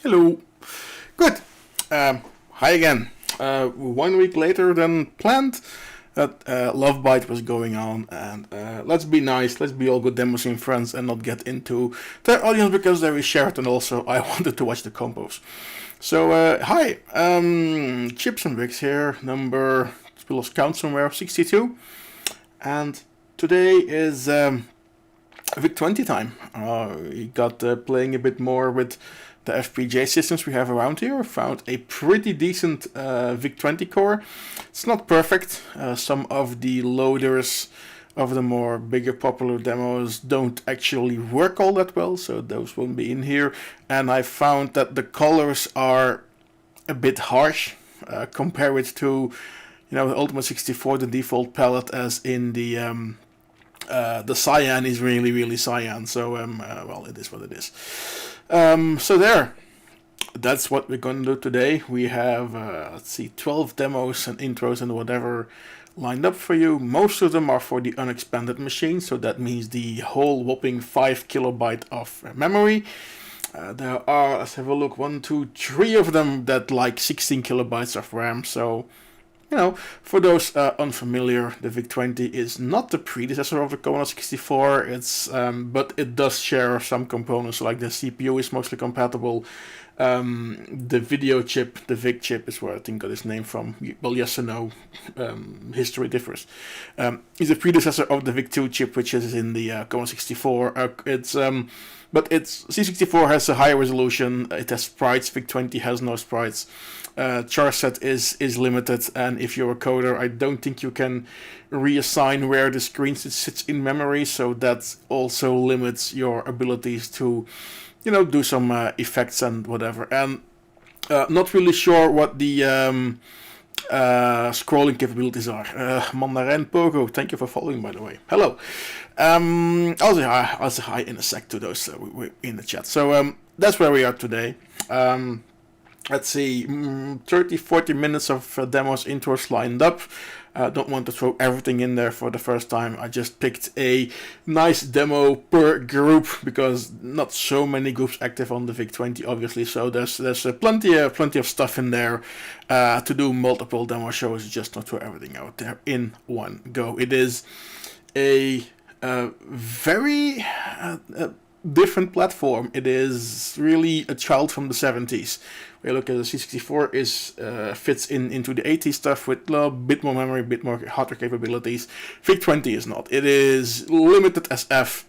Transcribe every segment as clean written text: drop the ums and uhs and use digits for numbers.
Hello. Good. Hi again. 1 week later than planned, that Love Bite was going on, and let's be nice, let's be all good Demoshow friends and not get into their audience because they shared, and also I wanted to watch the combos. So, hi, Chips and Vicks here, number, we lost count somewhere, 62, and today is Vic20 time. We got playing a bit more with the FPGA systems we have around here. Found a pretty decent Vic20 core. It's not perfect. Some of the loaders of the more bigger popular demos don't actually work all that well, so those won't be in here. And I found that the colors are a bit harsh. Compare it to, the Ultimate 64, the default palette, as in the cyan is really, really cyan. So, well, it is what it is. So there, that's what we're going to do today. We have, 12 demos and intros and whatever lined up for you. Most of them are for the unexpanded machine, so that means the whole whopping 5 kilobyte of memory. There are, let's have a look, 1, 2, 3 of them that like 16 kilobytes of RAM, so For those unfamiliar, the VIC-20 is not the predecessor of the Commodore 64. But it does share some components, like the CPU is mostly compatible. The video chip, the VIC chip, is where I think got its name from. Well, yes and no. History differs. It's a predecessor of the VIC-2 chip, which is in the Commodore 64. But C64 has a higher resolution. It has sprites. VIC-20 has no sprites. Char set is limited, and if you're a coder, I don't think you can reassign where the screen sits in memory. So that also limits your abilities to, do some effects and whatever. And not really sure what the scrolling capabilities are. Mandarin Pogo, thank you for following, by the way. Hello. I'll say hi in a sec to those in the chat. So that's where we are today. Let's see, 30-40 minutes of demos intros lined up. Don't want to throw everything in there for the first time. I just picked a nice demo per group because not so many groups active on the VIC-20, obviously. So there's plenty of stuff in there to do multiple demo shows. Just not throw everything out there in one go. It is a very different platform. It is really a child from the 70s. We look at the C64 fits into the 80s stuff with a bit more memory, a bit more hardware capabilities. VIC-20 is not. It is limited as F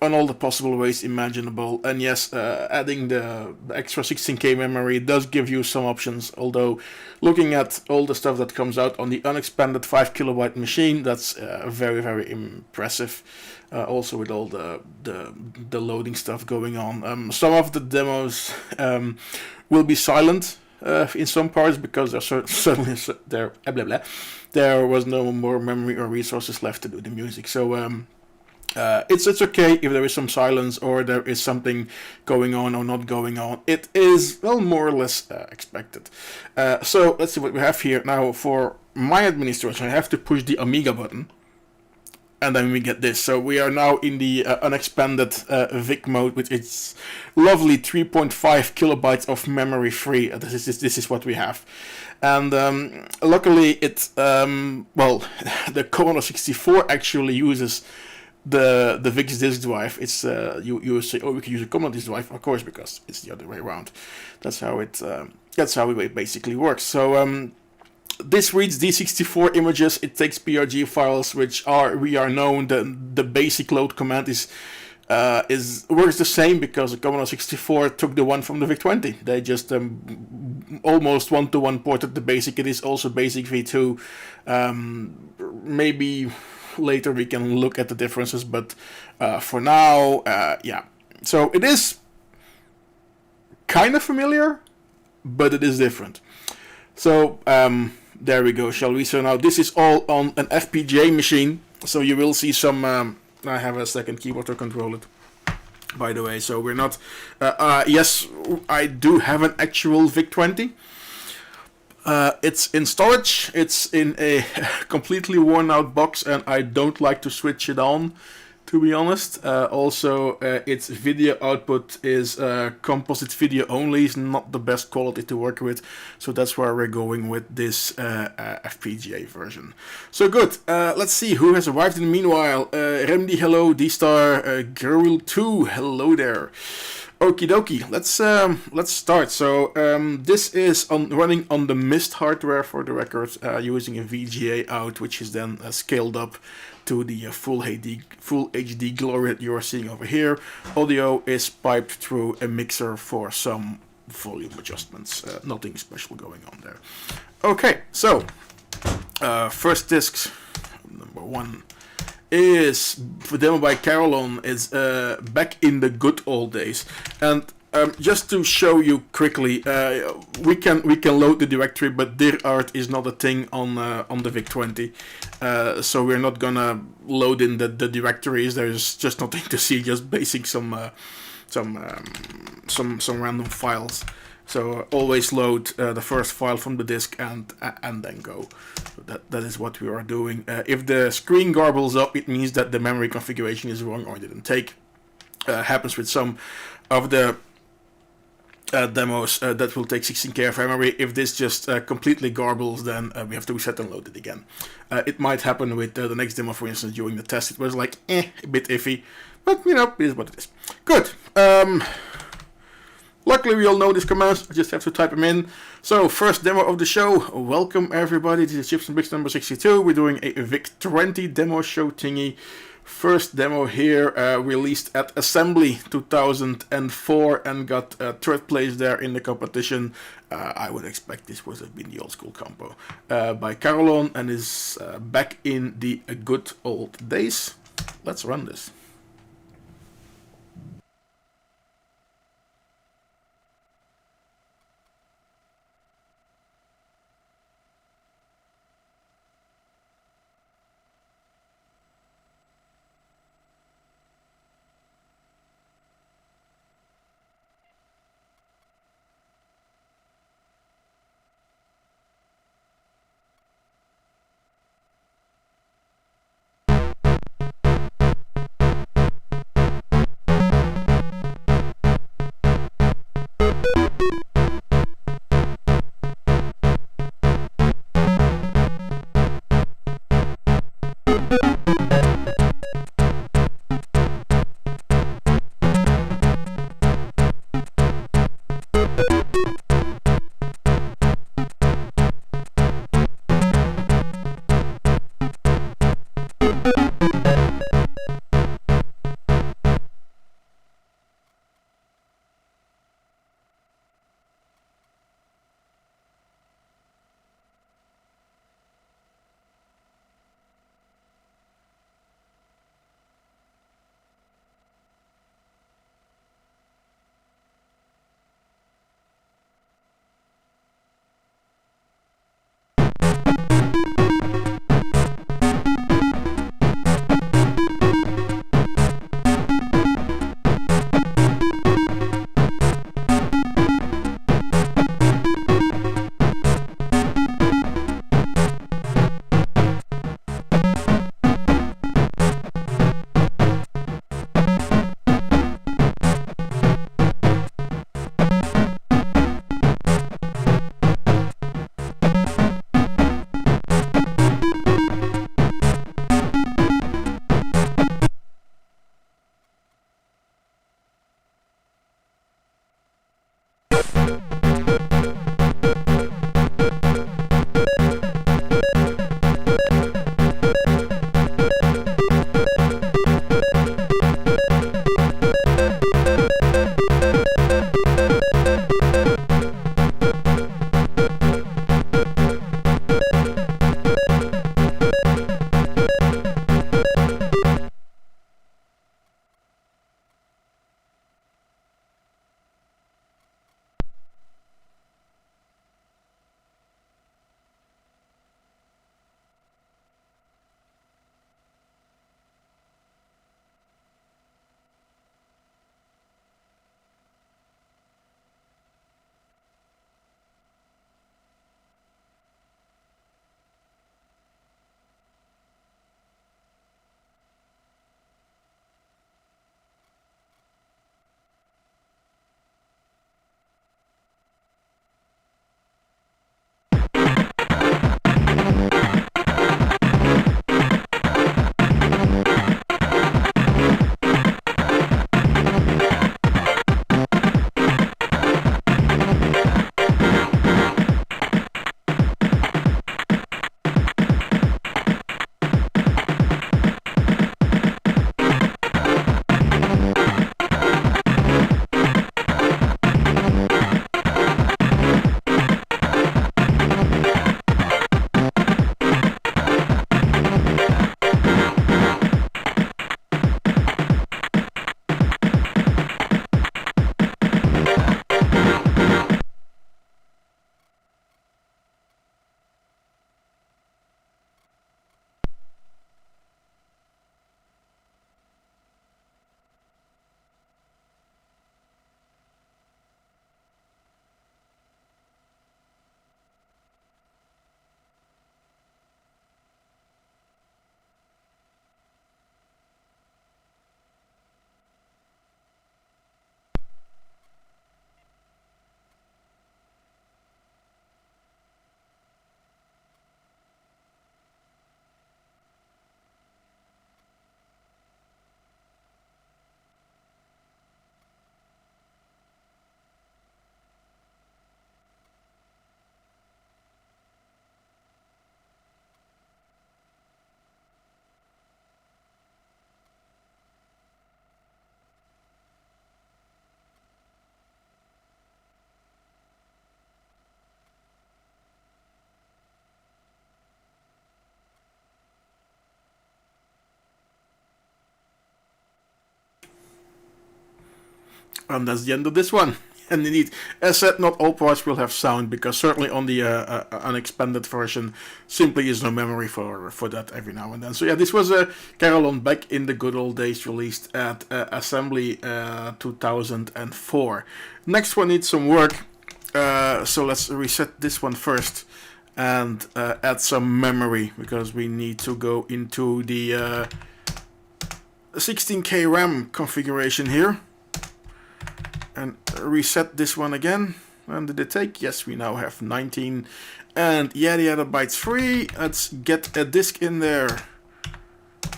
on all the possible ways imaginable. And yes, adding the extra 16K memory does give you some options. Although, looking at all the stuff that comes out on the unexpanded 5KB machine, that's very, very impressive. Also with all the loading stuff going on. Some of the demos will be silent in some parts because there was no more memory or resources left to do the music. So it's okay if there is some silence or there is something going on or not going on. It is, well, more or less expected. So let's see what we have here. Now, for my administration, I have to push the Amiga button. And then we get this. So we are now in the unexpanded VIC mode with its lovely 3.5 kilobytes of memory free. This is what we have. And luckily, the Commodore 64 actually uses the VIC's disk drive. It's you say, oh, we can use a Commodore disk drive, of course, because it's the other way around. That's how it basically works. So. This reads D64 images. It takes PRG files, which we are known. The basic load command works the same because the Commodore 64 took the one from the VIC-20. They just almost one-to-one ported the basic. It is also basic V2. Maybe later we can look at the differences, but for now, yeah. So it is kind of familiar, but it is different. So there we go, shall we? So now this is all on an FPGA machine. So you will see some... I have a second keyboard to control it, by the way. So we're not... yes, I do have an actual VIC-20. It's in storage. It's in a completely worn out box, and I don't like to switch it on, to be honest. Also, its video output is composite video only. It's not the best quality to work with, so that's where we're going with this FPGA version. So good. Let's see who has arrived in the meanwhile. Remdi, hello. D-Star, Girl2, hello there. Okie dokie, let's start. So this is running on the MIST hardware, for the record, using a VGA out, which is then scaled up to the full HD glory that you are seeing over here. Audio is piped through a mixer for some volume adjustments. Nothing special going on there. Okay, so first disc, number one, is for demo by Carolon. It's back in the good old days, and just to show you quickly, we can load the directory, but dirart is not a thing on the VIC-20, so we're not gonna load in the directories. There's just nothing to see, just basic some random files. So always load the first file from the disk and then go. So that is what we are doing. If the screen garbles up, it means that the memory configuration is wrong or didn't take. Happens with some of the demos that will take 16k of memory. If this just completely garbles, then we have to reset and load it again. It might happen with the next demo, for instance. During the test, it was like a bit iffy, but you know, it is what it is. Good. Luckily, we all know these commands. I just have to type them in. So, first demo of the show. Welcome everybody. This is Chips and Bricks number 62. We're doing a Vic20 Demoshow thingy. First demo here, released at Assembly 2004 and got third place there in the competition. I would expect this would have been the old school compo by Carolon, and is back in the good old days. Let's run this. And that's the end of this one. And indeed, as said, not all parts will have sound, because certainly on the unexpanded version, simply is no memory for that every now and then. So yeah, this was Carol on Back in the Good Old Days, released at Assembly 2004. Next one needs some work, so let's reset this one first and add some memory, because we need to go into the 16K RAM configuration here. And reset this one again. And did it take? Yes, we now have 19. And yeah, the other bytes free. Let's get a disc in there.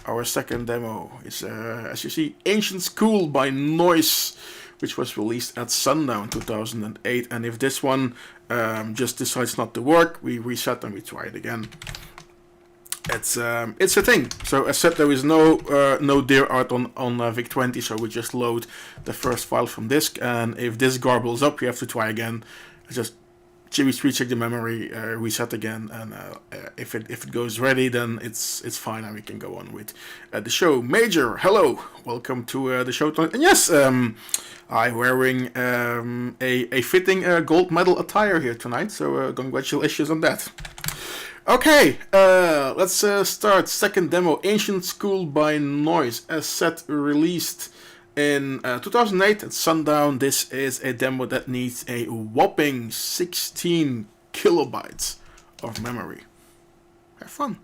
Our second demo is, as you see, Ancient School by Noise, which was released at Sundown 2008. And if this one just decides not to work, we reset and we try it again. It's a thing. So as said, there is no dear art on Vic20, so we just load the first file from disk, and if this garbles up, you have to try again. Just recheck the memory, reset again, and if it goes ready, then it's fine, and we can go on with the show. Major, hello, welcome to the show tonight. And yes, I'm wearing a fitting gold medal attire here tonight, so congratulations on that. Okay, let's start. Second demo, Ancient School by Noise, as said, released in 2008 at Sundown. This is a demo that needs a whopping 16 kilobytes of memory. Have fun.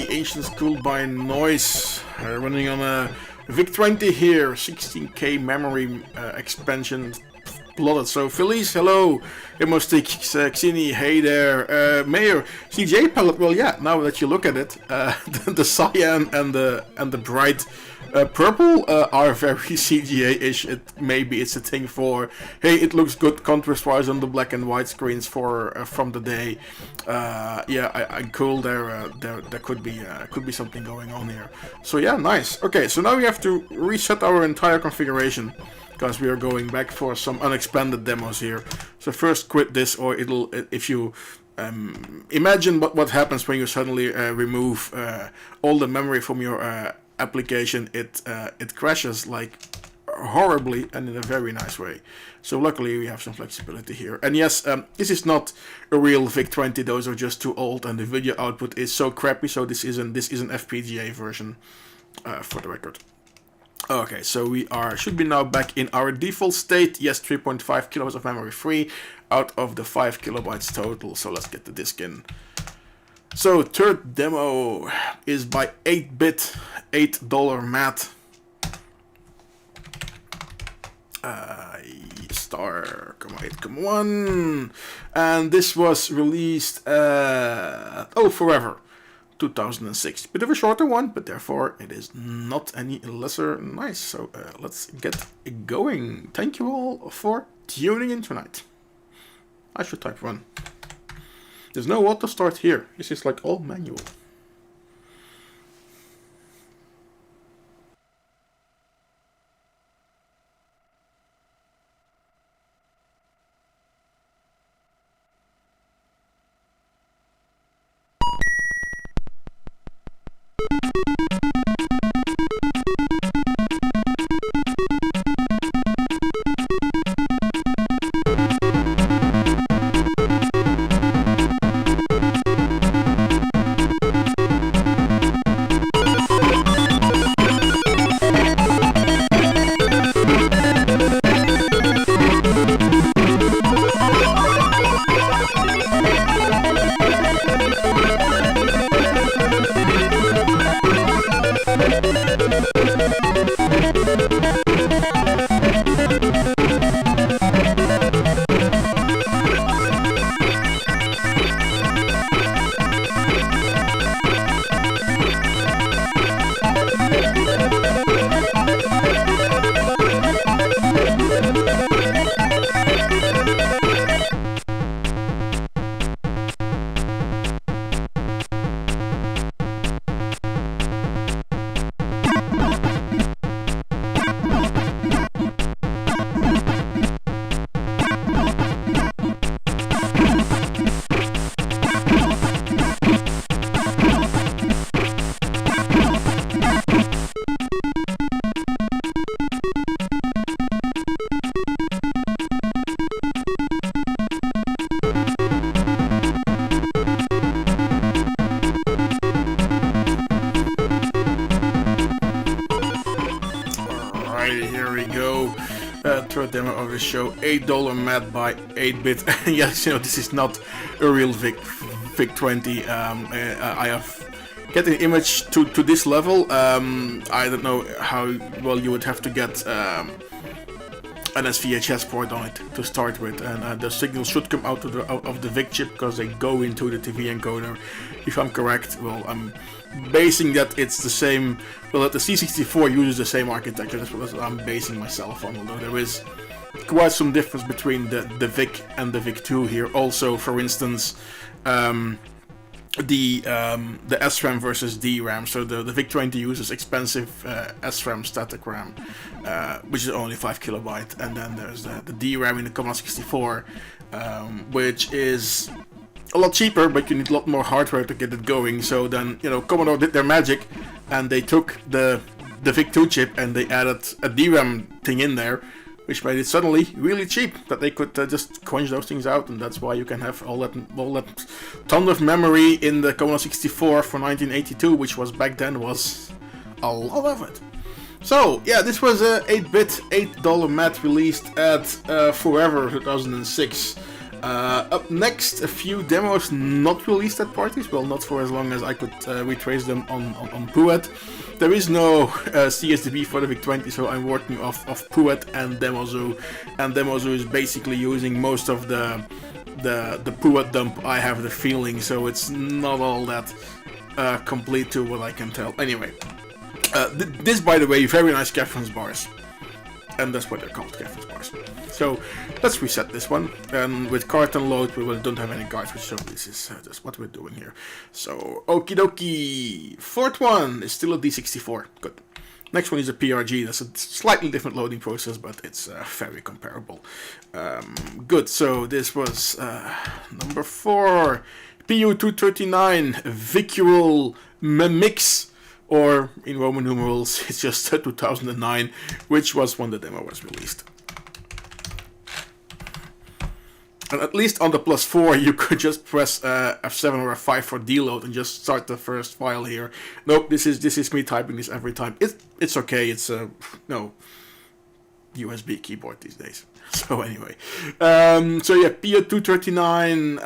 Ancient School by Noise, running on a Vic20 here, 16K memory expansion plotted. So Felice, hello, Emostic, Xini, hey there, Mayor, CJ palette. Well, yeah, now that you look at it, the cyan and the bright purple are very CGA-ish. Maybe it's a thing for, hey, it looks good contrast-wise on the black and white screens for from the day. Yeah, I'm cool. There could be something going on here. So yeah, nice. Okay, so now we have to reset our entire configuration, because we are going back for some unexpanded demos here. So first quit this, or if you imagine what happens when you suddenly remove all the memory from your application. It crashes like horribly and in a very nice way. So luckily we have some flexibility here. And yes, this is not a real Vic20. Those are just too old, and the video output is so crappy. So this is an FPGA version, for the record. Okay, so we should be now back in our default state. Yes, 3.5 kilobytes of memory free out of the 5 kilobytes total. So let's get the disk in. So third demo is by 8-bit, $8 mat. Star, come on. And this was released forever. 2006. Bit of a shorter one, but therefore it is not any lesser nice. So let's get going. Thank you all for tuning in tonight. I should type run. There's no auto start here. This is like all manual. Third demo of the show, $8 mat by 8-bit. Yes, you know, this is not a real Vic20. I have get an image to this level. I don't know how well you would have to get an SVHS port on it to start with, and the signal should come out of the VIC chip because they go into the TV encoder, if I'm correct. Well, I'm basing that it's the same. Well, that the C64 uses the same architecture. That's what I'm basing myself on. Although there is quite some difference between the VIC and the VIC2 here. Also, for instance, the SRAM versus DRAM. So the Vic20 uses expensive SRAM static RAM, which is only 5 kilobyte, and then there's the DRAM in the Commodore 64, which is a lot cheaper, but you need a lot more hardware to get it going. So then, you know, Commodore did their magic, and they took the Vic2 chip and they added a DRAM thing in there, which made it suddenly really cheap that they could just crunch those things out, and that's why you can have all that ton of memory in the Commodore 64 for 1982, which was back then was a lot of it. So yeah, this was a 8-bit $8 mat released at Forever 2006. Up next, a few demos not released at parties, well, not for as long as I could retrace them on Puet. There is no CSDB for the Vic20, so I'm working off Puet and Demoshow, and Demoshow is basically using most of the Puet dump, I have the feeling, so it's not all that complete to what I can tell. Anyway, this, by the way, very nice reference bars. And that's what they're called, reference bars. So let's reset this one, and with carton load we don't have any cartridge, so this is just what we're doing here. So okie dokie, fourth one is still a D64, good. Next one is a PRG. That's a slightly different loading process, but it's very comparable. Good. So this was number 4, PU239 Vicual Mix, or in Roman numerals, it's just 2009, which was when the demo was released. And at least on the +4, you could just press F7 or F5 for deload and just start the first file here. Nope, this is me typing this every time. It's okay. It's a no USB keyboard these days. So anyway, so yeah, PO239.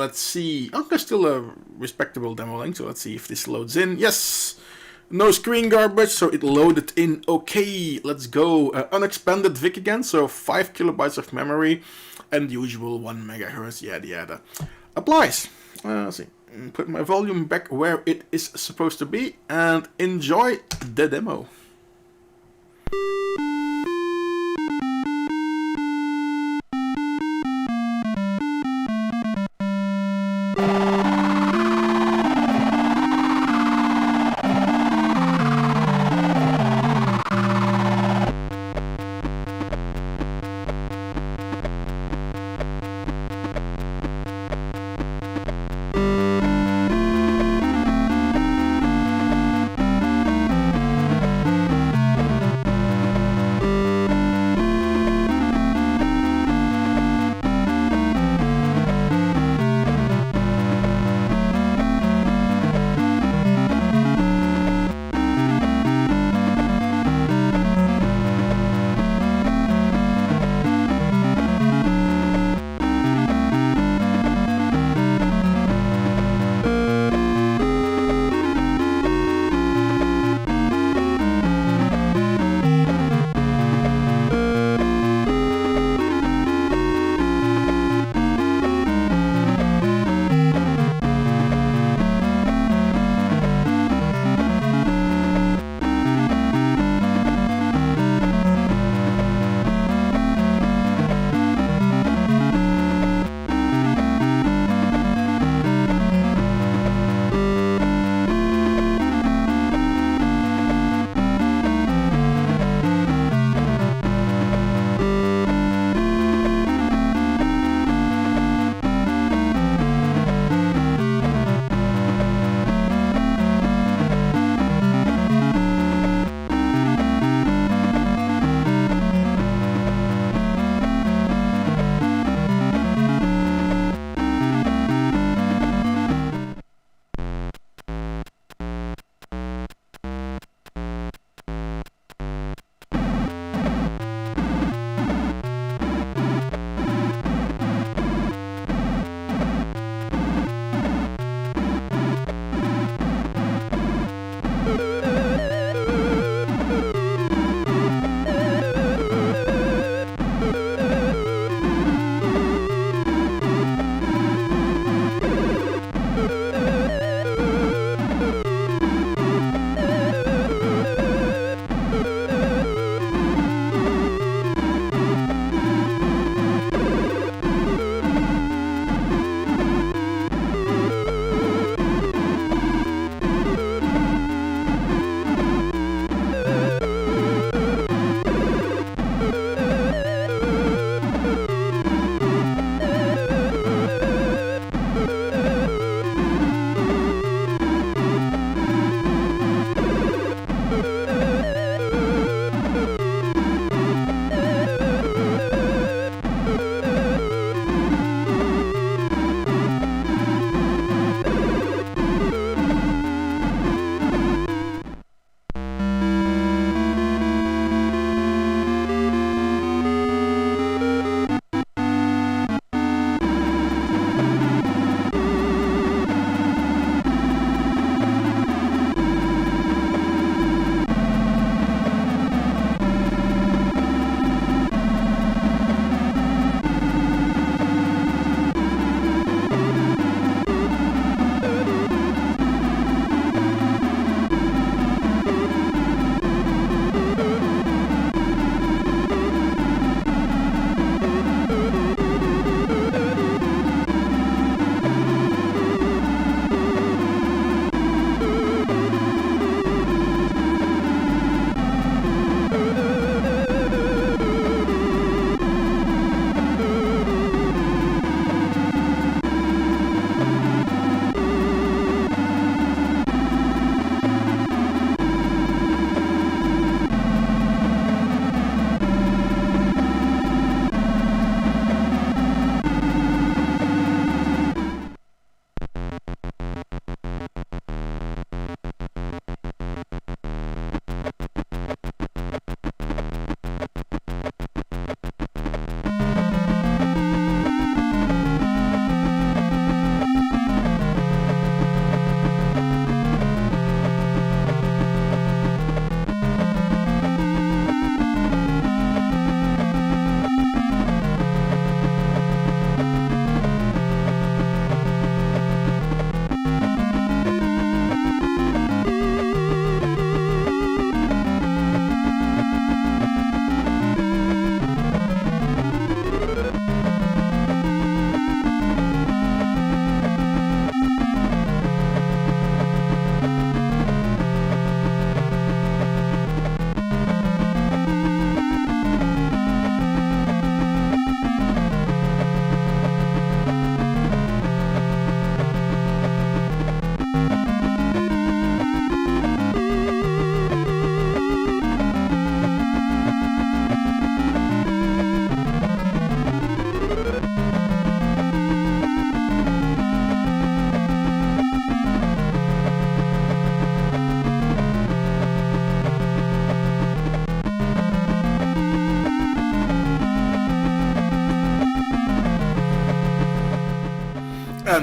Let's see. Oh, there's still a respectable demo link. So let's see if this loads in. Yes. No screen garbage, so it loaded in. Okay, let's go. Unexpanded VIC again, so 5 kilobytes of memory, and usual 1 megahertz, yada yada. Applies. Let's see. Put my volume back where it is supposed to be, and enjoy the demo.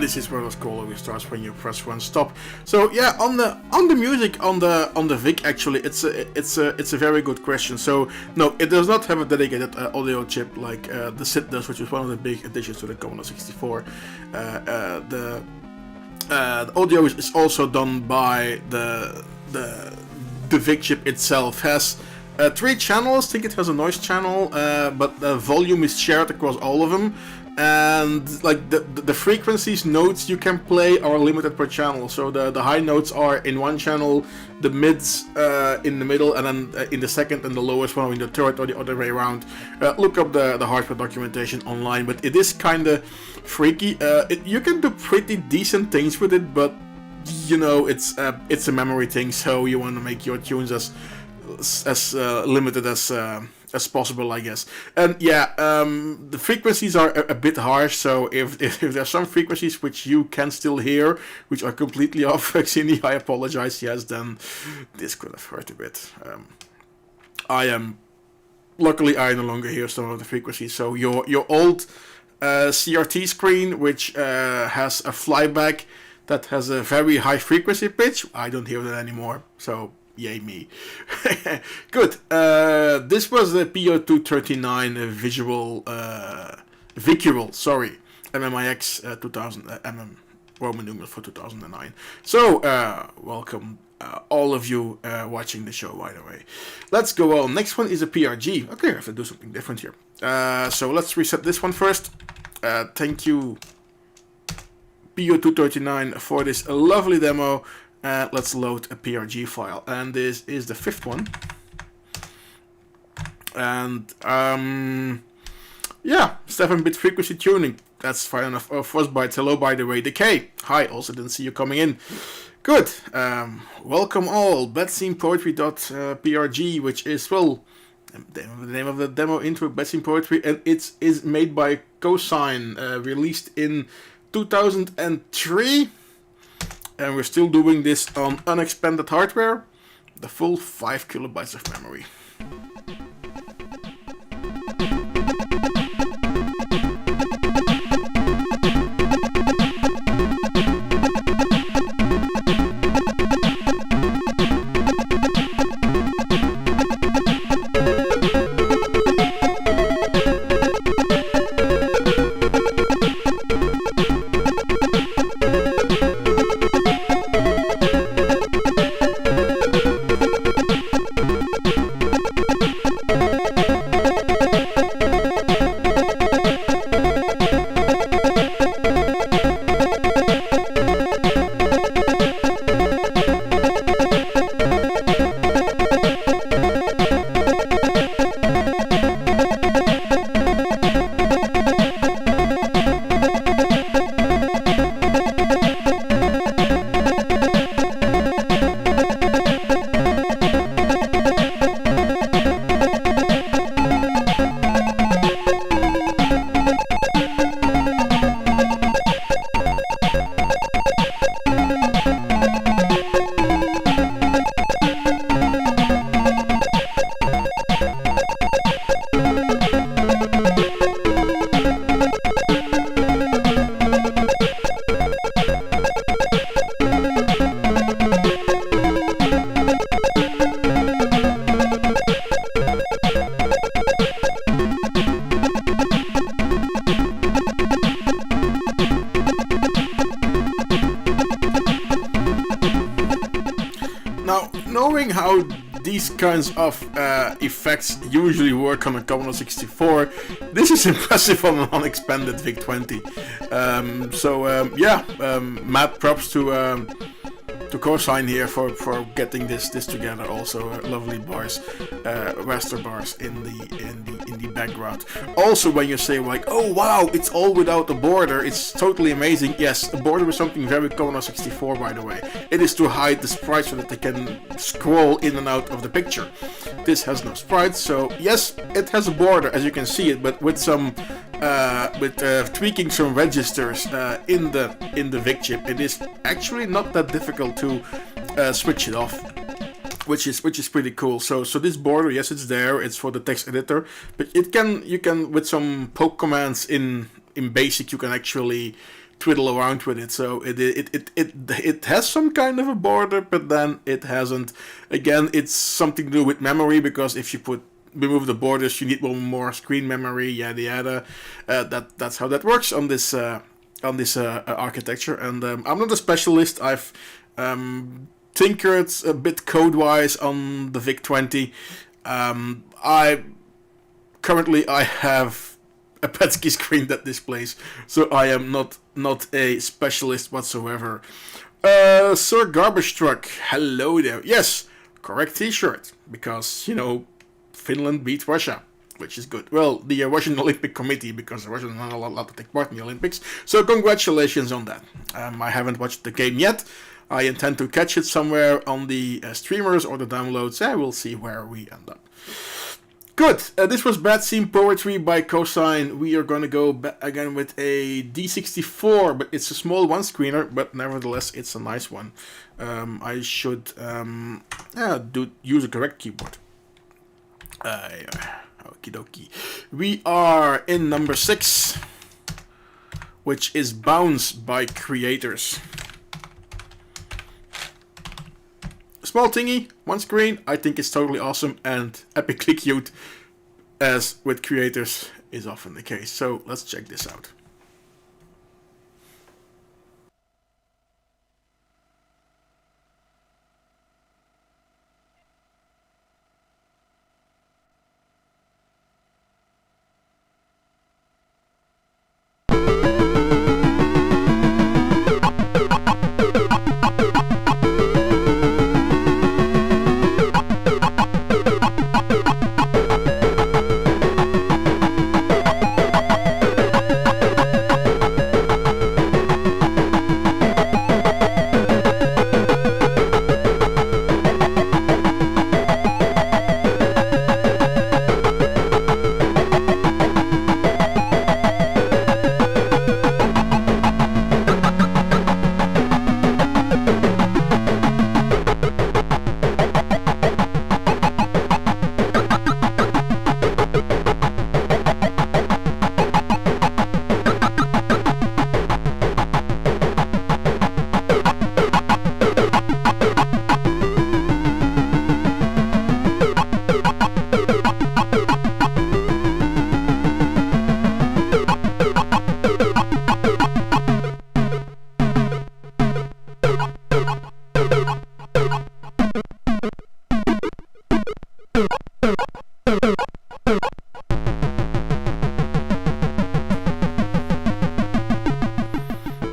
And this is where the scroll always starts when you press one stop. So yeah, on the music on the Vic, actually, it's a very good question. So no, it does not have a dedicated audio chip like the SID does, which is one of the big additions to the Commodore 64. The audio is also done by the Vic chip itself. Has 3 channels. I think it has a noise channel, but the volume is shared across all of them. And like the frequencies notes you can play are limited per channel. So the high notes are in one channel, the mids in the middle, and then in the second, and the lowest one in the third, or the other way around. Look up the hardware documentation online, but it is kind of freaky. You can do pretty decent things with it, but you know it's a memory thing, so you want to make your tunes as limited as possible, I guess. And yeah, the frequencies are a bit harsh, so if there's some frequencies which you can still hear, which are completely off, Xini, I apologize, yes, then this could have hurt a bit. Luckily I no longer hear some of the frequencies, so your old CRT screen, which has a flyback that has a very high frequency pitch, I don't hear that anymore, so yay me. Good. This was the PO239 visual Vicural, sorry, MMIX 2000 MM Roman numeral for 2009. So welcome all of you watching the show, by the way. Let's go on. Next one is a PRG. Okay, I have to do something different here. So let's reset this one first. Thank you, PO239, for this lovely demo. Let's load a PRG file, and this is the 5th one. And yeah, 7-bit frequency tuning. That's fine enough. Frostbite, hello, by the way. Decay, hi. Also didn't see you coming in. Good. Welcome all. BadScenePoetry.prg, which is, well, the name of the demo intro, Bad Scene Poetry, and it is made by Cosine, released in 2003. And we're still doing this on unexpanded hardware, the full 5 kilobytes of memory. How these kinds of effects usually work on a Commodore 64, this is impressive on an unexpanded VIC-20. Mad props to Cosine here for getting this together. Also, lovely bars, raster bars in the background. Also, when you say like, oh wow, it's all without a border, it's totally amazing. Yes, a border is something very Commodore 64, by the way. It is to hide the sprites so that they can scroll in and out of the picture. This has no sprites, so yes, it has a border as you can see it, but with some tweaking some registers in the VIC chip, it is actually not that difficult to switch it off, which is pretty cool. So this border, yes, it's there. It's for the text editor, but you can with some poke commands in BASIC, you can actually twiddle around with it. So it has some kind of a border, but then it hasn't. Again, it's something to do with memory, because if you remove the borders, you need one more screen memory, yada yada. That's how that works on this architecture. And I'm not a specialist. I've tinkered a bit code-wise on the Vic20. I have a Petsky screen that displays, so I am not a specialist whatsoever. Sir Garbage Truck, hello there. Yes, correct T-shirt, because Finland beat Russia, which is good. Well, the Russian Olympic Committee, because the Russians are not allowed to take part in the Olympics. So congratulations on that. I haven't watched the game yet. I intend to catch it somewhere on the streamers or the downloads. We'll see where we end up. Good. This was Bad Scene Poetry by Cosine. We are going to go again with a D64, but it's a small one-screener, but nevertheless, it's a nice one. I should use a correct keyboard. Okie dokie. We are in number 6, which is Bounce by Creators. Small thingy, one screen. I think it's totally awesome and epically cute, as with Creators is often the case. So let's check this out.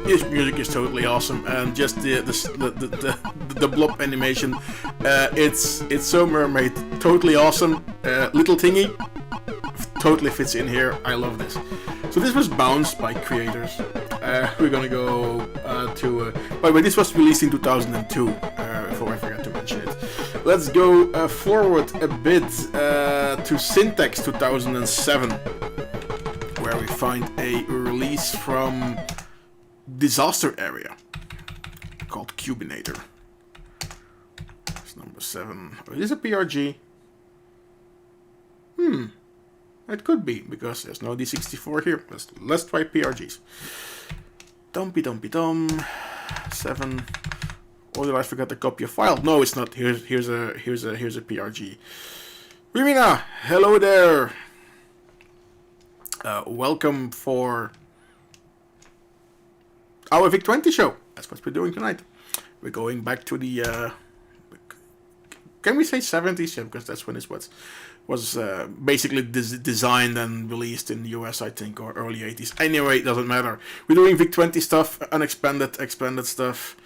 This music is totally awesome, and just the blob animation, it's so mermaid, totally awesome. Little thingy, totally fits in here. I love this. So this was Bounce by Creators. We're gonna go by the way, this was released in 2002. Before I forgot to mention it. Let's go forward a bit to Syntax 2007, where we find a release from Disaster Area called Cubinator. It's number 7. Oh, is this a PRG? It could be, because there's no D64 here. Let's try PRGs. Dumpy dumpy dum. 7. Or did I forget to copy a file? No, it's not. Here's a PRG. Rimina, hello there. Welcome for our Vic20 show. That's what we're doing tonight. We're going back to the can we say 70s? Yeah, because that's when it was basically designed and released in the US, I think, or early 80s. Anyway, it doesn't matter. We're doing Vic20 stuff, expanded stuff.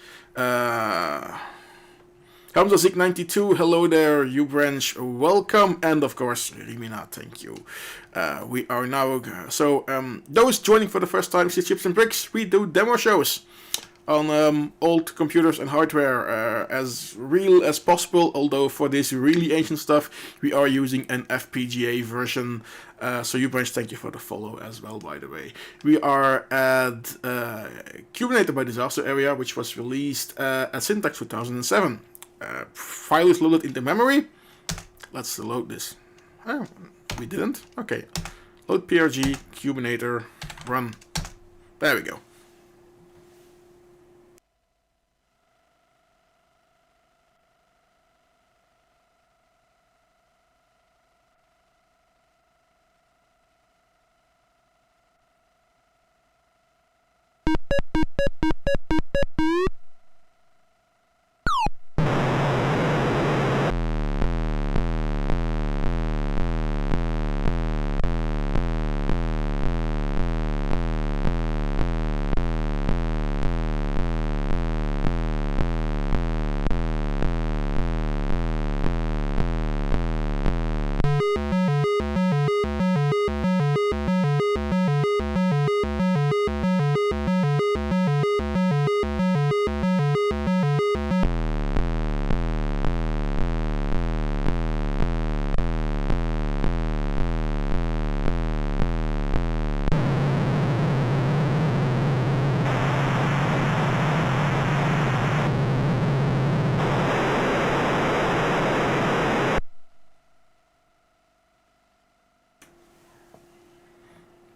Hamza Zik 92, hello there, Ubranch, welcome, and of course, Rimina, thank you. We are now, so those joining for the first time, see Chips and Bricks, we do demo shows on old computers and hardware, as real as possible, although for this really ancient stuff, we are using an FPGA version. So Ubranch, thank you for the follow as well, by the way. We are at Cubinator by Disaster Area, which was released at Syntax 2007. File is loaded into memory. Let's load this. Oh, we didn't? Okay. Load PRG, Cubinator, run. There we go.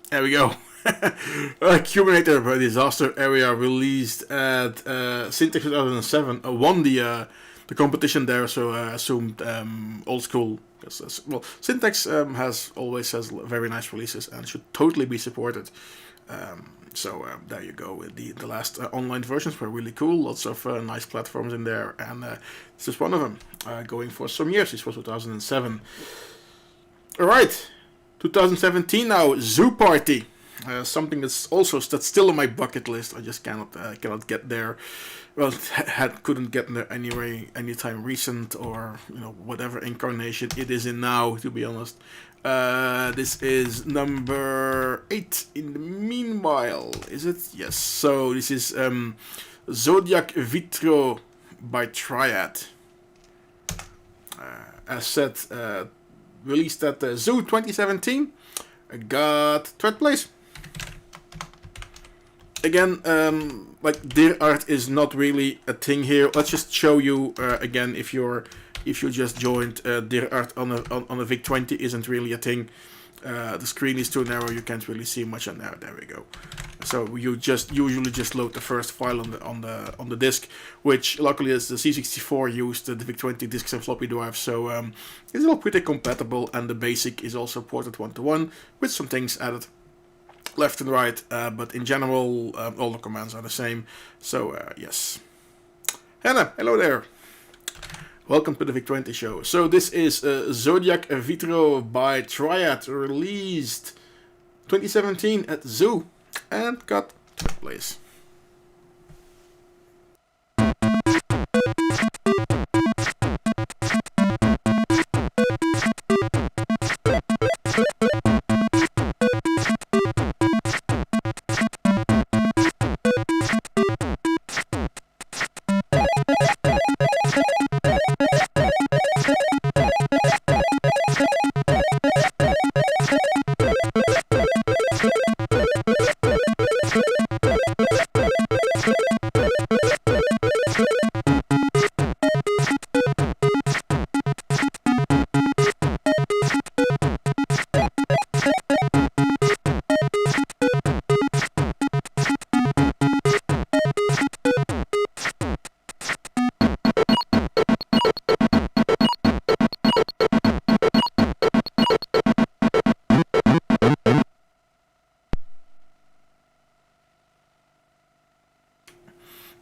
There we go. Cubinator Disaster Area released at Syntax 2007 won the competition there, so I assumed old school. Well, Syntax has very nice releases and should totally be supported. So there you go. The last online versions were really cool. Lots of nice platforms in there, and this is one of them. Going for some years. This was 2007. All right. 2017 now, Zoo Party, something that's still on my bucket list. I just cannot get there. Well, couldn't get there anyway, anytime recent, or whatever incarnation it is in now. To be honest, this is number 8. In the meanwhile, is it? Yes. So this is Zodiac Vitro by Triad. As said. Released at Zoo 2017, got 3rd place. Again, like Dear Art is not really a thing here. Let's just show you again if you just joined. Dear Art on a Vic20 isn't really a thing. The screen is too narrow. You can't really see much on there. There we go. So you usually just load the first file on the disk, which luckily is the C64 used the Vic20 disks and floppy drives, so it's all pretty compatible, and the basic is also ported 1-to-1 with some things added left and right, but in general all the commands are the same. So yes, Hannah, hello there. Welcome to the Vic20 show. So this is Zodiac Vitro by Triad, released 2017 at Zoo, and got 3rd place.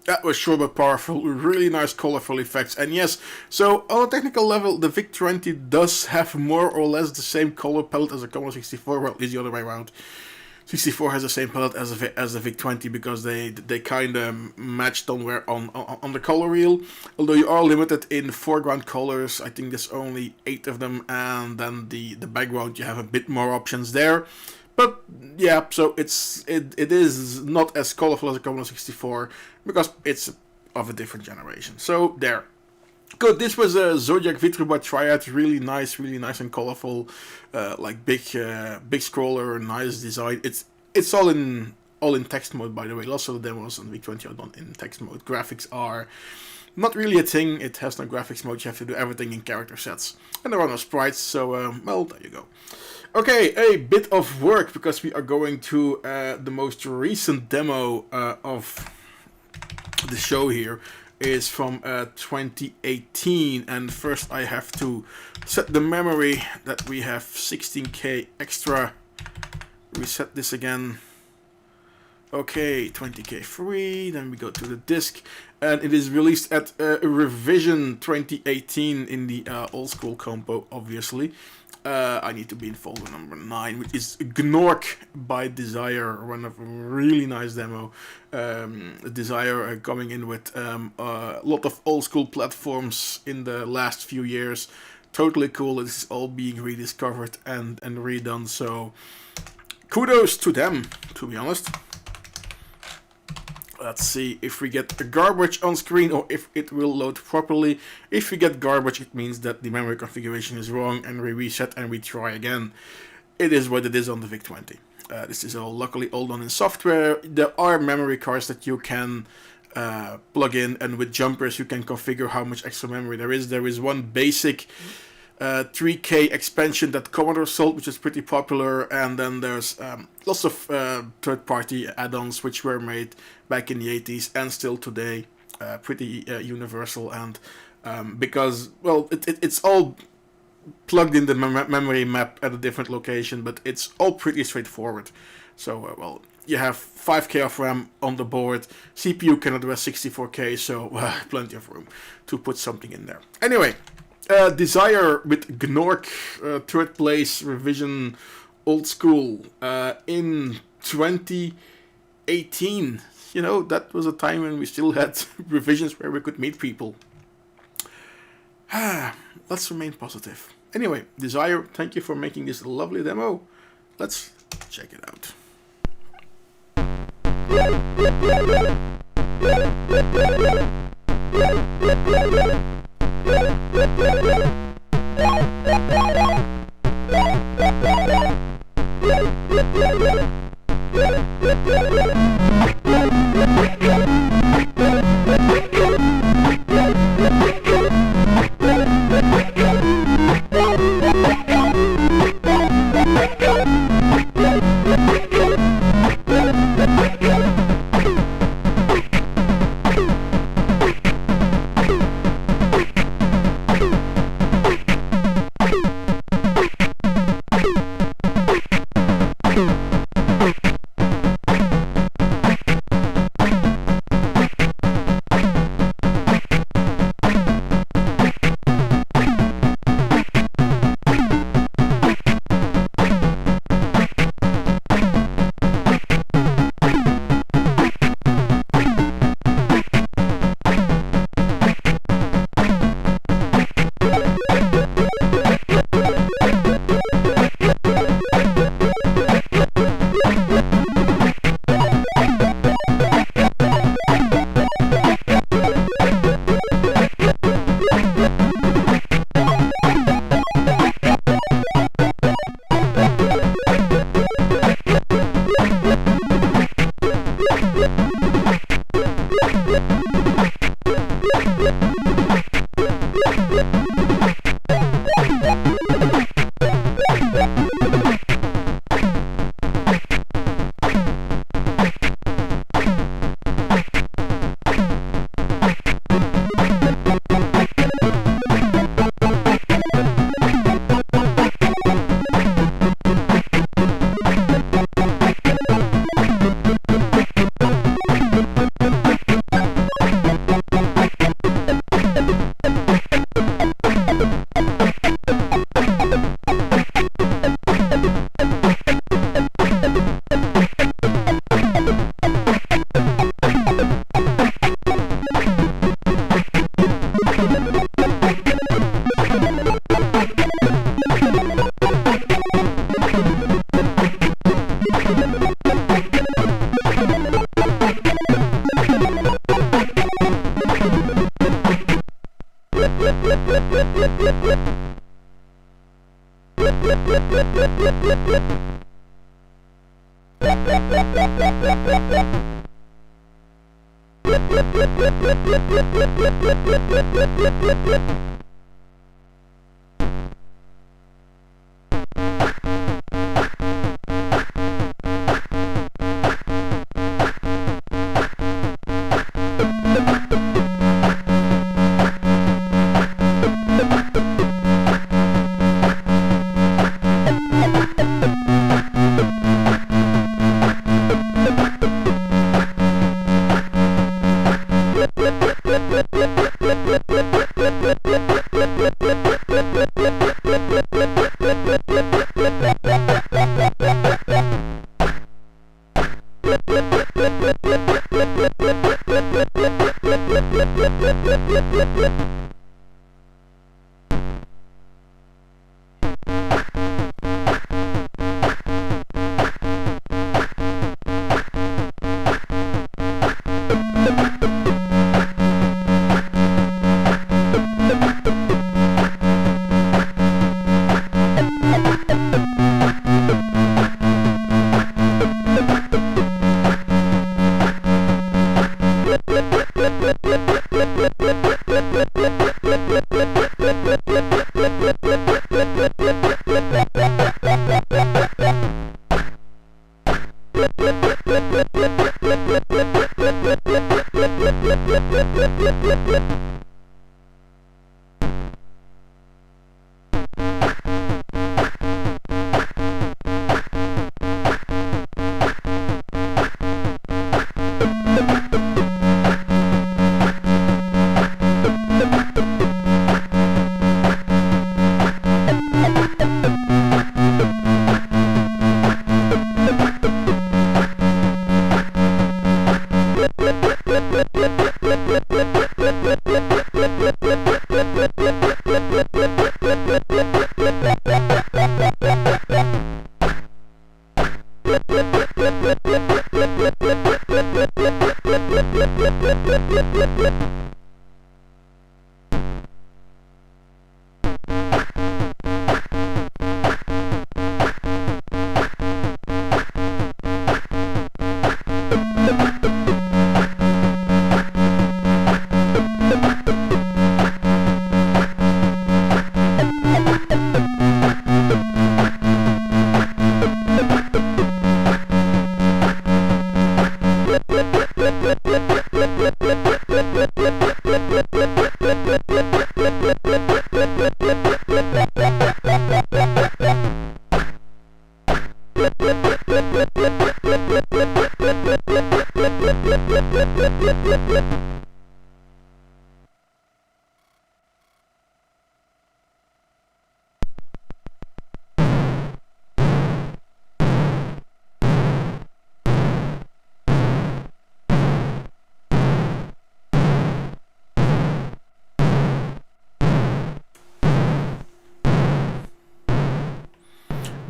That was short but powerful, really nice colorful effects, and yes, so on a technical level, the Vic20 does have more or less the same color palette as a Commodore 64, well, it's the other way around. 64 has the same palette as the Vic20 because they kind of matched on the color wheel, although you are limited in foreground colors. I think there's only 8 of them, and then the background you have a bit more options there. But yeah, so it is not as colorful as a Commodore 64 because it's of a different generation. So there. Good. This was a Zodiac Vitro by Triad. Really nice and colorful. Like big scroller, nice design. It's all in text mode, by the way. Lots of the demos on Vic20 are done in text mode. Graphics are not really a thing. It has no graphics mode. You have to do everything in character sets, and there are no sprites. So well, there you go. Okay, a bit of work because we are going to the most recent demo of the show here is from 2018, and first I have to set the memory that we have 16K extra. Reset this again. Okay, 20k free, then we go to the disc, and it is released at Revision 2018 in the old school compo, obviously. I need to be in folder number 9, which is Gnork by Desire, one of a really nice demo. Desire coming in with a lot of old school platforms in the last few years. Totally cool. This is all being rediscovered and redone, so kudos to them, to be honest. Let's see if we get a garbage on screen or if it will load properly. If we get garbage, it means that the memory configuration is wrong and we reset and we try again. It is what it is on the Vic20. This is all luckily all done in software. There are memory cards that you can plug in, and with jumpers you can configure how much extra memory there is. There is one basic 3K expansion that Commodore sold, which is pretty popular, and then there's lots of third-party add-ons which were made back in the 80s and still today, pretty universal, and because, well, it's all plugged in the memory map at a different location, but it's all pretty straightforward. So, well, you have 5K of RAM on the board, CPU can address 64K, so plenty of room to put something in there. Anyway, Desire with Gnork, third place, Revision, old school, in 2018. You know, that was a time when we still had revisions where we could meet people. Let's remain positive. Anyway, Desire, thank you for making this lovely demo. Let's check it out.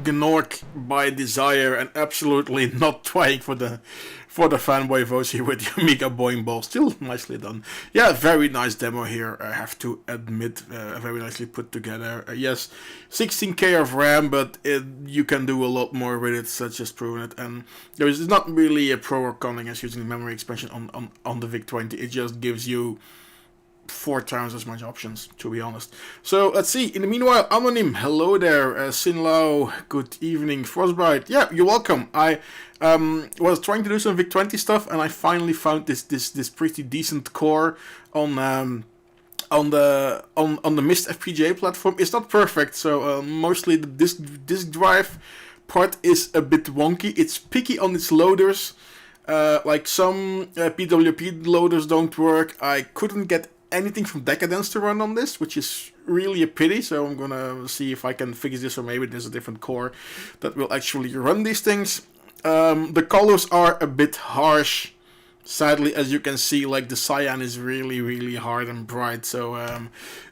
Ignored by desire and absolutely not trying for the fanboy voice here with the Amiga Boing Ball. Still nicely done. Yeah, very nice demo here, I have to admit. Very nicely put together. Yes, 16K of RAM, but you can do a lot more with it, such as proven it. And there is not really a pro or con against using memory expansion on the VIC-20. It just gives you 4 times as much options, to be honest. So let's see. In the meanwhile, Anonym, hello there. Sinlao, good evening. Frostbite, yeah, you're welcome. I was trying to do some VIC-20 stuff, and I finally found this pretty decent core on the Mist FPGA platform. It's not perfect, so mostly the disk drive part is a bit wonky. It's picky on its loaders. Like some PWP loaders don't work. I couldn't get anything from Decadence to run on this, which is really a pity, so I'm gonna see if I can fix this, or maybe there's a different core that will actually run these things. The colors are a bit harsh, sadly, as you can see. Like the cyan is really, really hard and bright, so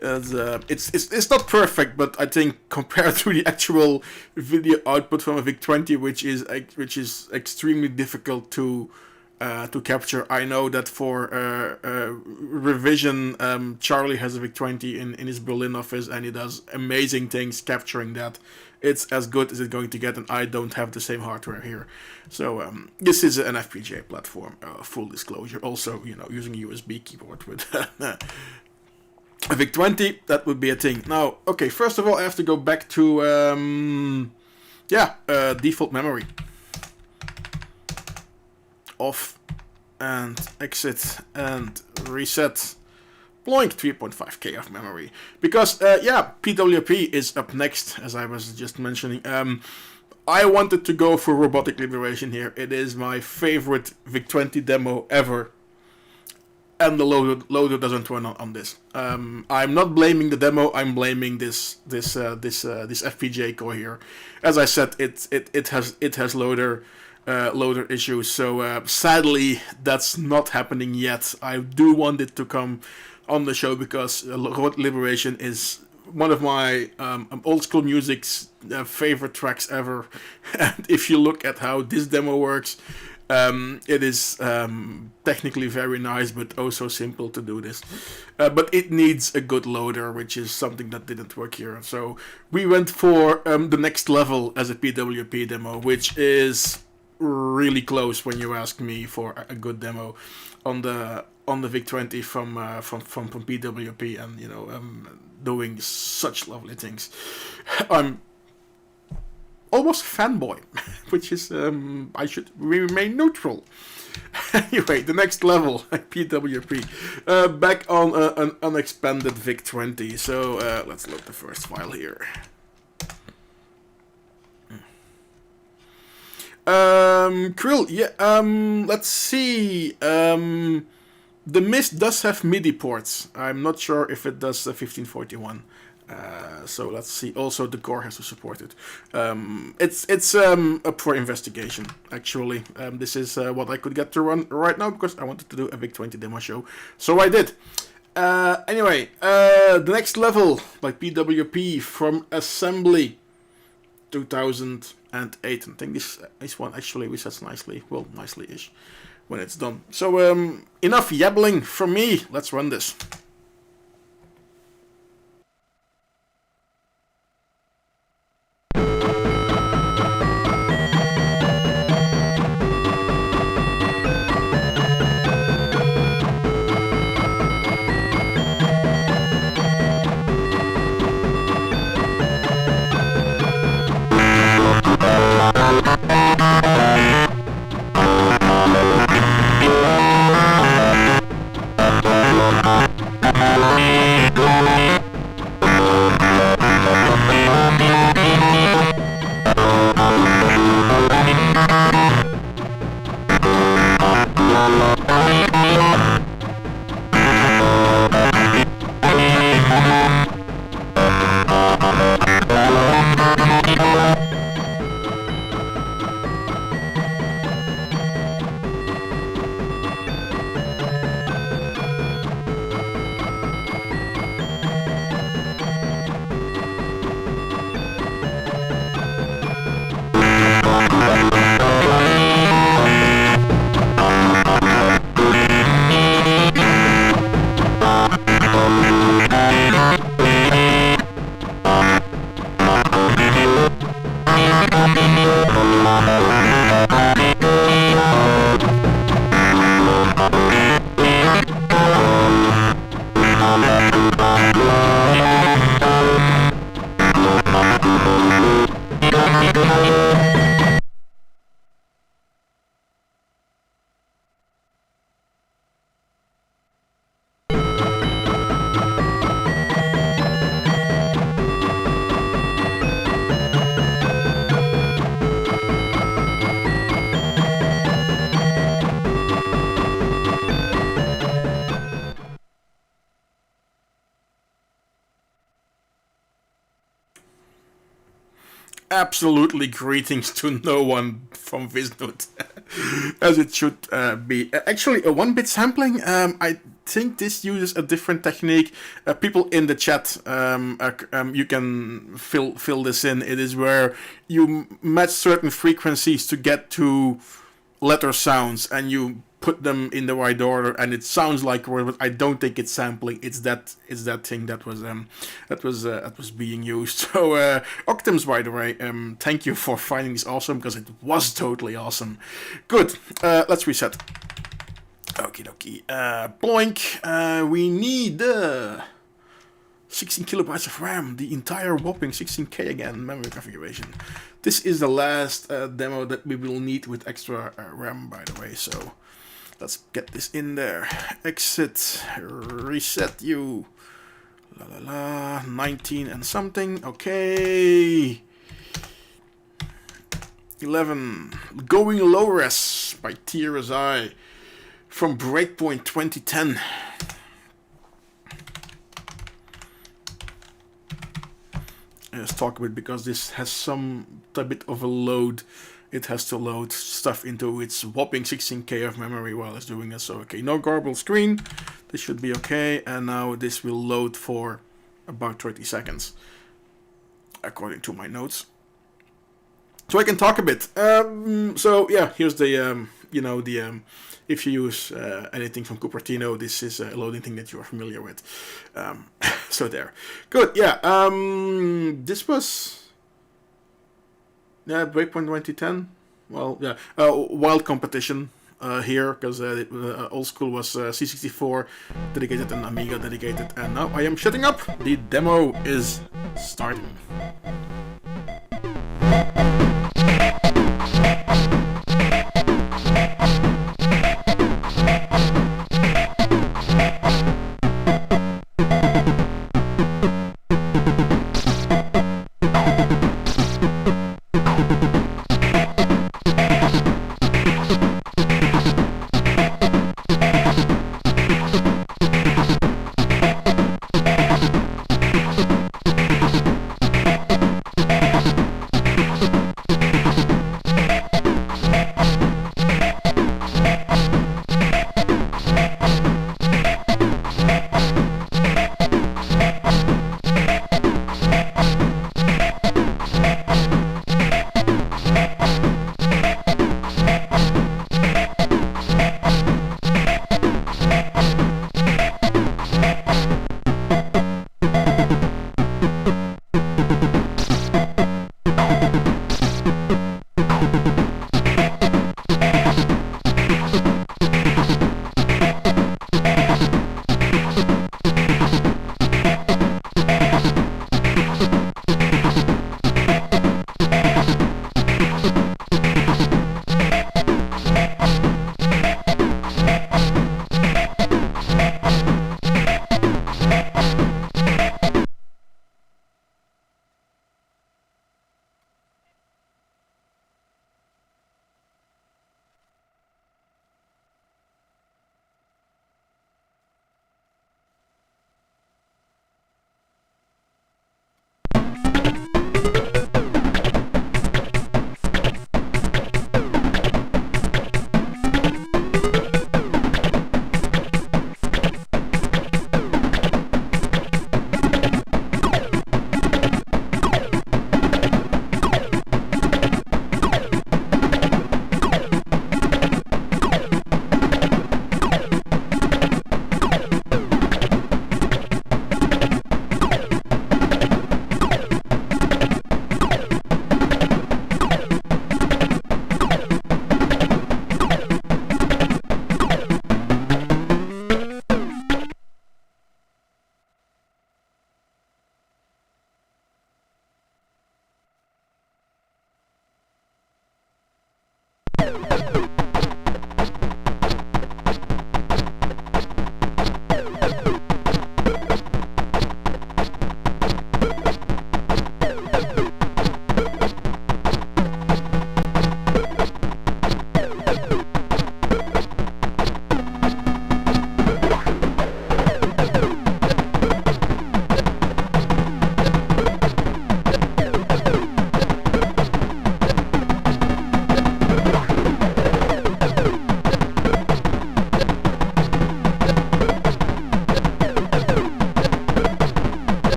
it's not perfect, but I think compared to the actual video output from a VIC-20, which is extremely difficult to capture. I know that for revision, Charlie has a VIC-20 in his Berlin office, and he does amazing things capturing that. It's as good as it's going to get, and I don't have the same hardware here. So this is an FPGA platform, full disclosure. Also, using a USB keyboard with a VIC-20, that would be a thing. Now, okay, first of all, I have to go back to default memory. Off and exit and reset. Blowing 3.5k of memory, because PWP is up next, as I was just mentioning. I wanted to go for Robotic Liberation here. It is my favorite VIC-20 demo ever. and the loader doesn't run on this. I'm not blaming the demo. I'm blaming this FPGA core here. As I said, it has loader issues. So sadly, that's not happening yet. I do want it to come on the show because Road Liberation is one of my old school music's favorite tracks ever. And if you look at how this demo works, it is technically very nice, but oh so simple to do this. But it needs a good loader, which is something that didn't work here. So we went for the next level as a PWP demo, which is really close when you ask me for a good demo on the Vic20 from PWP, and doing such lovely things. I'm almost fanboy, which is I should remain neutral. Anyway, the next level, PWP, back on an unexpanded Vic20. So let's load the first file here. Krill, yeah. Let's see. The Mist does have MIDI ports. I'm not sure if it does 1541. So let's see. Also, the core has to support it. It's up for investigation. Actually, this is what I could get to run right now because I wanted to do a Vic20 demo show, so I did. Anyway, the next level by PWP from Assembly 2008. I think this one actually resets nicely. Well, nicely-ish when it's done. So enough yabbling from me. Let's run this. Absolutely greetings to no one from Visnut, as it should be. Actually, a 1-bit sampling, I think this uses a different technique. People in the chat, you can fill this in. It is where you match certain frequencies to get to letter sounds, and you put them in the right order, and it sounds like word, but I don't think it's sampling. It's that thing that was being used. So Octams, by the way, thank you for finding this awesome, because it was totally awesome. Good. Let's reset. Okie dokie. Boink. We need 16 kilobytes of RAM, the entire whopping 16K again memory configuration. This is the last demo that we will need with extra RAM, by the way, so let's get this in there. Exit, reset you. La la la, 19 and something, okay. 11, Going Low Res by TRSI. from Breakpoint 2010. Let's talk a bit, because this has some a bit of a load. It has to load stuff into its whopping 16K of memory while it's doing this. So okay, no garbled screen. This should be okay. And now this will load for about 30 seconds, according to my notes. So I can talk a bit. So yeah, here's the if you use anything from Cupertino, this is a loading thing that you are familiar with. So there, good. Yeah, this was Breakpoint 2010. Well, yeah, wild competition here, because old school was C64 dedicated and Amiga dedicated, and now I am shutting up. The demo is starting.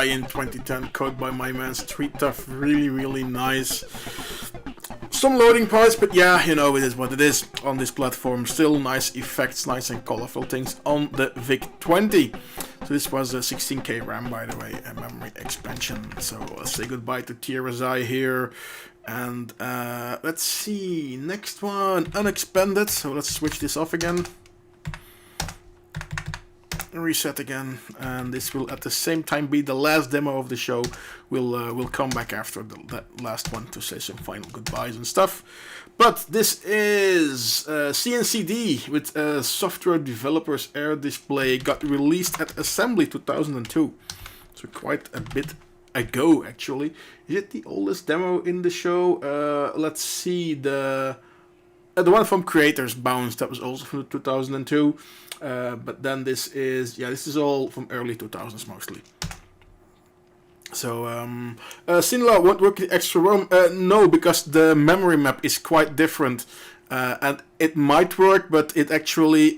UI in 2010, code by my man Street Tough, really nice. Some loading parts, but yeah, you know, it is what it is on this platform. Still nice effects, nice and colorful things on the Vic20. So this was a 16K RAM, by the way, a memory expansion. So let's say goodbye to TRSI here. And let's see, next one, unexpended. So let's switch this off again. Reset again, and this will at the same time be the last demo of the show. We'll come back after that last one to say some final goodbyes and stuff. But this is CNCD with Software Developers Air Display. Got released at Assembly 2002, so quite a bit ago actually. Is it the oldest demo in the show? Let's see, the one from Creators Bounce, that was also from 2002. But then this is all from early 2000s mostly. So, Sinla won't work with extra ROM. No, because the memory map is quite different. And it might work, but it actually,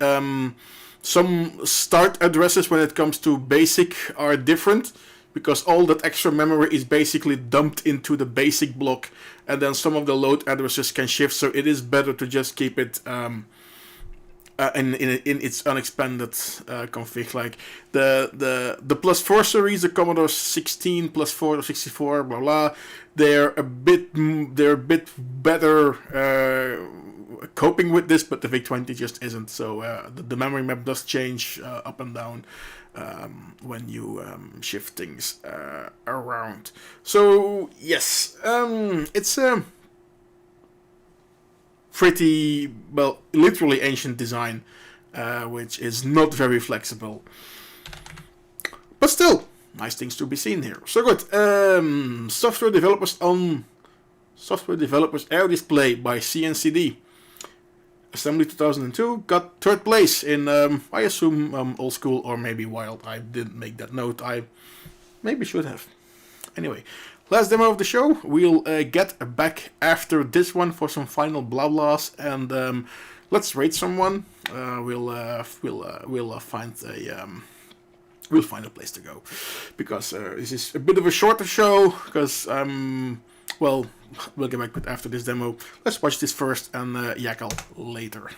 some start addresses when it comes to BASIC are different, because all that extra memory is basically dumped into the BASIC block, and then some of the load addresses can shift, so it is better to just keep it in its unexpanded config. Like the plus 4 series, the Commodore 16 plus 4 or 64, blah blah, they're a bit better coping with this, but the VIC-20 just isn't. So the memory map does change up and down when you shift things around. So yes, it's pretty, well, literally ancient design, which is not very flexible. But still, nice things to be seen here. So good. Software Developers Air Display by CNCD. Assembly 2002, got 3rd place in, I assume, Old School or maybe Wild. I didn't make that note. I maybe should have. Anyway. Last demo of the show. We'll get back after this one for some final blah blahs, and let's rate someone. We'll find a place to go, because this is a bit of a shorter show. Because well, we'll get back to it after this demo. Let's watch this first and yackle later.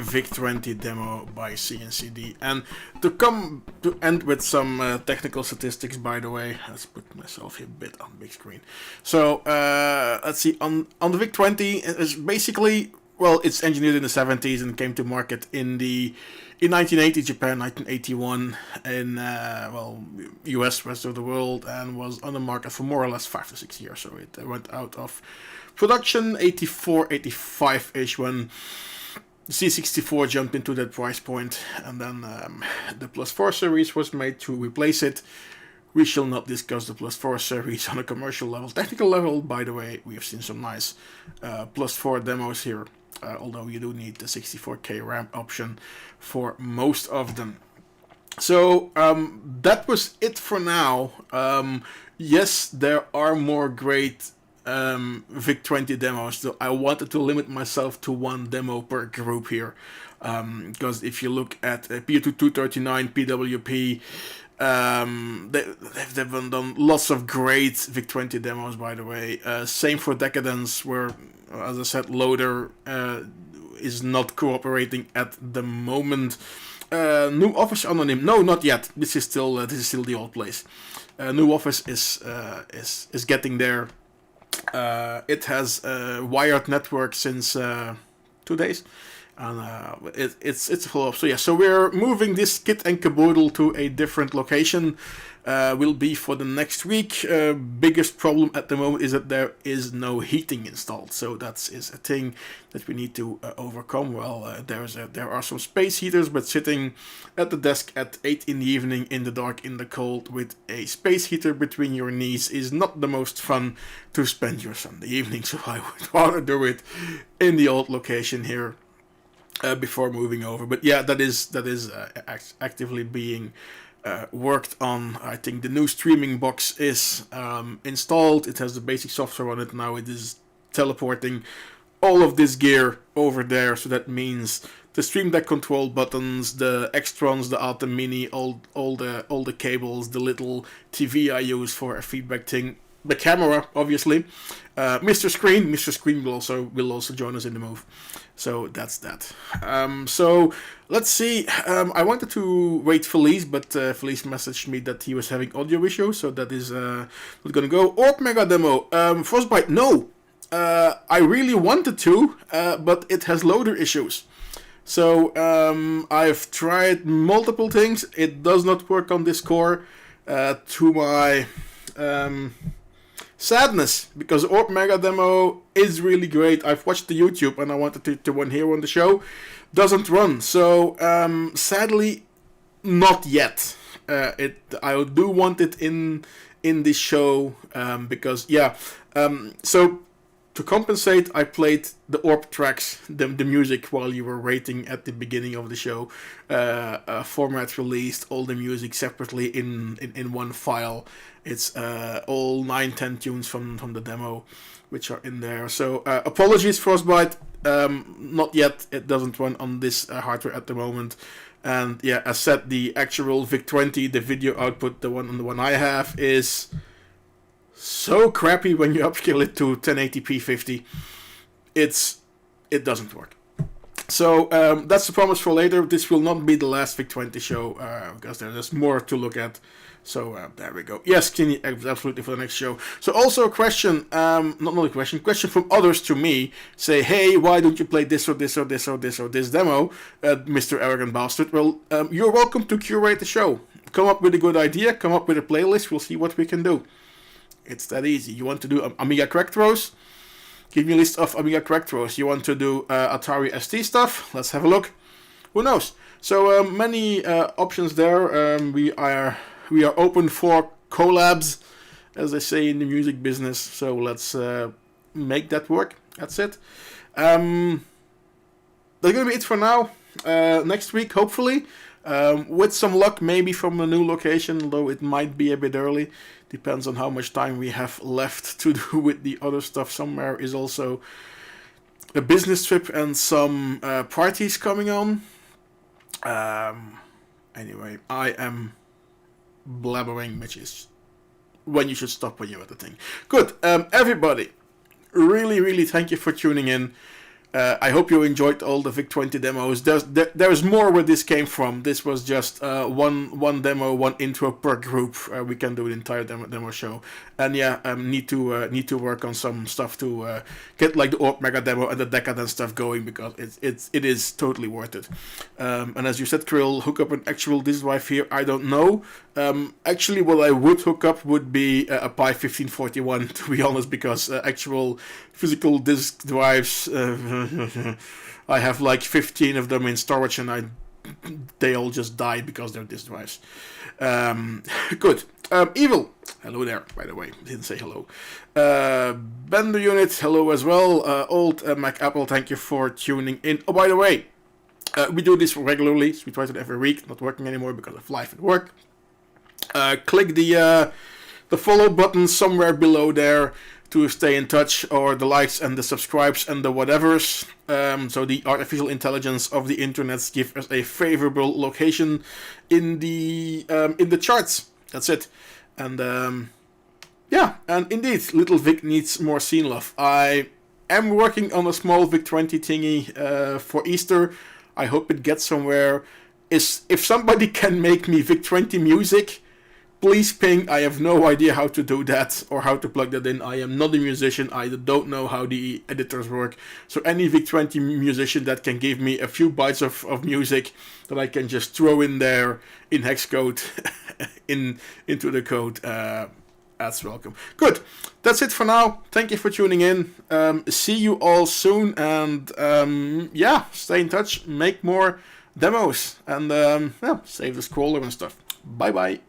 Vic20 demo by CNCD. And to end with some technical statistics, by the way, let's put myself here a bit on big screen. So let's see, on the Vic20 is basically, well, it's engineered in the 70s and came to market in 1980 Japan, 1981 in US, rest of the world, and was on the market for more or less 5 to 6 years. So it went out of production 84, 85-ish when the C64 jumped into that price point, and then the Plus 4 series was made to replace it. We shall not discuss the Plus 4 series on a commercial level. Technical level, by the way, we have seen some nice Plus 4 demos here. Although you do need the 64K RAM option for most of them. So that was it for now. Yes, there are more great Vic20 demos, so I wanted to limit myself to one demo per group here. Because if you look at PU239, PWP, they've done lots of great Vic20 demos, by the way. Same for Decadence, where, as I said, Loader is not cooperating at the moment. New Office Anonym, no, not yet. This is still the old place. New Office is getting there. It has wired network since 2 days. And it's full of. So yeah, so we're moving this kit and caboodle to a different location. Will be for the next week. Biggest problem at the moment is that there is no heating installed. So that is a thing that we need to overcome. Well, there are some space heaters, but sitting at the desk at 8 in the evening in the dark, in the cold, with a space heater between your knees is not the most fun to spend your Sunday evening. So I would rather do it in the old location here. Before moving over, but yeah, that is actively being worked on. I think the new streaming box is installed. It has the basic software on it now. It is teleporting all of this gear over there. So that means the Stream Deck control buttons, the Extrons, the Atom Mini, all the cables, the little TV I use for a feedback thing. The camera, obviously. Mr. Screen will also join us in the move. So that's that. So let's see. I wanted to wait Felice, but Felice messaged me that he was having audio issues, so that is not gonna go. Orb Mega Demo. Frostbite, no. I really wanted to, but it has loader issues. So I've tried multiple things. It does not work on this core. To my sadness, because Orb Mega Demo is really great. I've watched the YouTube and I wanted to run here on the show. Doesn't run. So sadly, not yet. I do want it in this show because yeah. So to compensate, I played the Orb tracks, the music, while you were waiting at the beginning of the show. Format released all the music separately in one file. It's all 9-10 tunes from the demo, which are in there. So apologies, Frostbite. Not yet. It doesn't run on this hardware at the moment. And yeah, as said, the actual Vic20, the video output, the one I have, is so crappy when you upscale it to 1080p 50. It doesn't work. So that's the promise for later. This will not be the last Vic20 show because there's more to look at. So there we go. Yes, Kenny, absolutely, for the next show. So also a question, question from others to me. Say, hey, why don't you play this or this or this or this or this demo, Mr. Arrogant Bastard? Well, you're welcome to curate the show. Come up with a good idea. Come up with a playlist. We'll see what we can do. It's that easy. You want to do Amiga Cracked Throws? Give me a list of Amiga Cracked Throws. You want to do Atari ST stuff? Let's have a look. Who knows? So many options there. We are open for collabs, as they say in the music business. So let's make that work. That's it. That's gonna be it for now. Next week, hopefully, with some luck, maybe from a new location, although it might be a bit early. Depends on how much time we have left to do with the other stuff. Somewhere is also a business trip and some parties coming on. Anyway, I am blabbering, which is when you should stop when you're at the thing. Good. Everybody, really, really thank you for tuning in. I hope you enjoyed all the Vic20 demos. There's more where this came from. This was just one demo, one intro per group. We can do an entire demo show. And yeah, need to work on some stuff to get like the Orc Mega demo and the Decadent stuff going, because it is totally worth it. And as you said, Krill, hook up an actual disk drive here. I don't know. Actually, what I would hook up would be a Pi 1541, to be honest, because actual physical disk drives, I have like 15 of them in storage, and they all just died because they're disk drives. Good. Evil, hello there, by the way, didn't say hello. Bender Unit, hello as well. Old Mac Apple, thank you for tuning in. Oh, by the way, we do this regularly, so we try it every week. Not working anymore because of life and work. Click the follow button somewhere below there to stay in touch, or the likes and the subscribes and the whatevers. So the artificial intelligence of the internet give us a favorable location in the charts. That's it. And yeah, and indeed, Little Vic needs more scene love. I am working on a small Vic20 thingy for Easter. I hope it gets somewhere. If somebody can make me Vic20 music, please ping. I have no idea how to do that or how to plug that in. I am not a musician. I don't know how the editors work. So any Vic20 musician that can give me a few bytes of music that I can just throw in there in hex code into the code, that's welcome. Good. That's it for now. Thank you for tuning in. See you all soon. And yeah, stay in touch. Make more demos. And yeah, save the scroller and stuff. Bye bye.